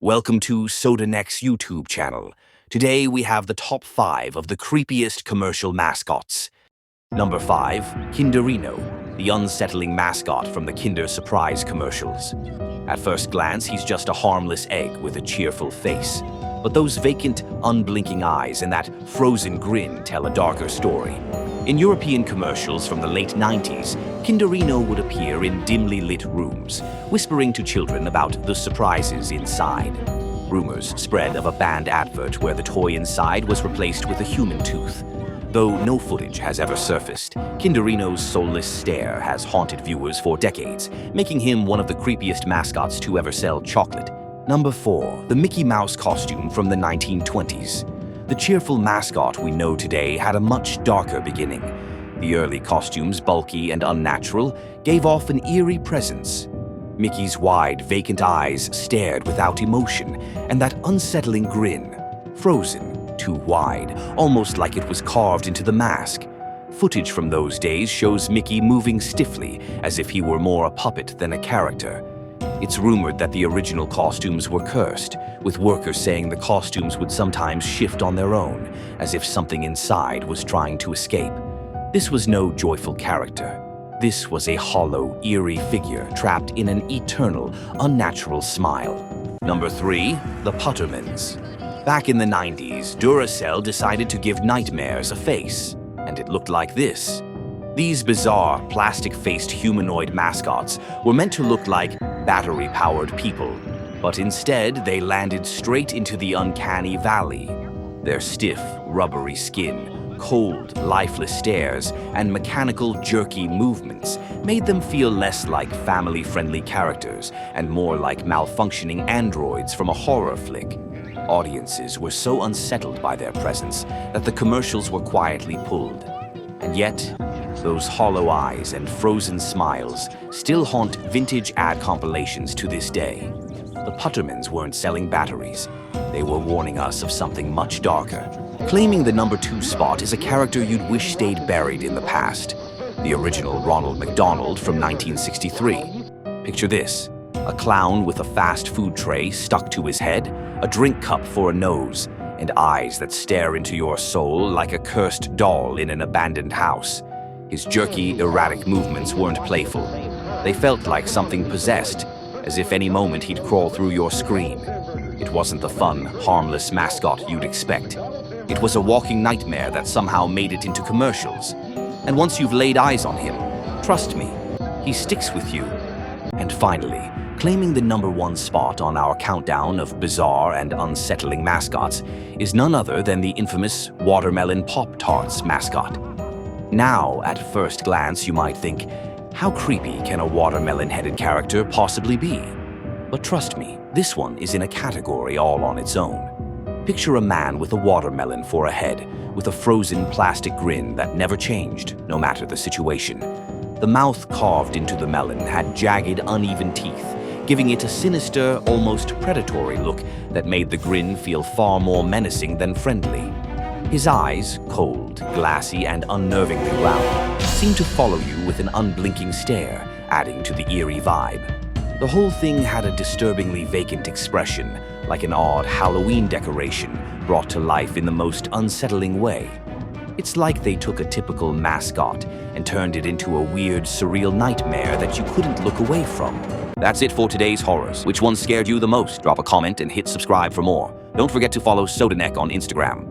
Welcome to Sodanek's YouTube channel. Today we have the top 5 of the creepiest commercial mascots. Number 5, Kinderino, the unsettling mascot from the Kinder Surprise commercials. At first glance, he's just a harmless egg with a cheerful face. But those vacant, unblinking eyes and that frozen grin tell a darker story. In European commercials from the late 90s, Kinderino would appear in dimly lit rooms, whispering to children about the surprises inside. Rumors spread of a banned advert where the toy inside was replaced with a human tooth. Though no footage has ever surfaced, Kinderino's soulless stare has haunted viewers for decades, making him one of the creepiest mascots to ever sell chocolate. Number 4, the Mickey Mouse costume from the 1920s. The cheerful mascot we know today had a much darker beginning. The early costumes, bulky and unnatural, gave off an eerie presence. Mickey's wide, vacant eyes stared without emotion, and that unsettling grin, frozen, too wide, almost like it was carved into the mask. Footage from those days shows Mickey moving stiffly, as if he were more a puppet than a character. It's rumored that the original costumes were cursed, with workers saying the costumes would sometimes shift on their own, as if something inside was trying to escape. This was no joyful character. This was a hollow, eerie figure trapped in an eternal, unnatural smile. Number 3, the Puttermans. Back in the 90s, Duracell decided to give nightmares a face, and it looked like this. These bizarre, plastic-faced humanoid mascots were meant to look like battery-powered people, but instead they landed straight into the Uncanny Valley. Their stiff, rubbery skin, cold, lifeless stares, and mechanical, jerky movements made them feel less like family-friendly characters and more like malfunctioning androids from a horror flick. Audiences were so unsettled by their presence that the commercials were quietly pulled. And yet, those hollow eyes and frozen smiles still haunt vintage ad compilations to this day. The Puttermans weren't selling batteries. They were warning us of something much darker. Claiming the number 2 spot is a character you'd wish stayed buried in the past. The original Ronald McDonald from 1963. Picture this: a clown with a fast food tray stuck to his head, a drink cup for a nose, and eyes that stare into your soul like a cursed doll in an abandoned house. His jerky, erratic movements weren't playful. They felt like something possessed, as if any moment he'd crawl through your screen. It wasn't the fun, harmless mascot you'd expect. It was a walking nightmare that somehow made it into commercials. And once you've laid eyes on him, trust me, he sticks with you. And finally, claiming the number 1 spot on our countdown of bizarre and unsettling mascots is none other than the infamous Watermelon Pop-Tarts mascot. Now, at first glance, you might think, how creepy can a watermelon-headed character possibly be? But trust me, this one is in a category all on its own. Picture a man with a watermelon for a head, with a frozen plastic grin that never changed, no matter the situation. The mouth carved into the melon had jagged, uneven teeth, giving it a sinister, almost predatory look that made the grin feel far more menacing than friendly. His eyes, cold, glassy, and unnervingly round, seemed to follow you with an unblinking stare, adding to the eerie vibe. The whole thing had a disturbingly vacant expression, like an odd Halloween decoration brought to life in the most unsettling way. It's like they took a typical mascot and turned it into a weird, surreal nightmare that you couldn't look away from. That's it for today's horrors. Which one scared you the most? Drop a comment and hit subscribe for more. Don't forget to follow Sodanek on Instagram.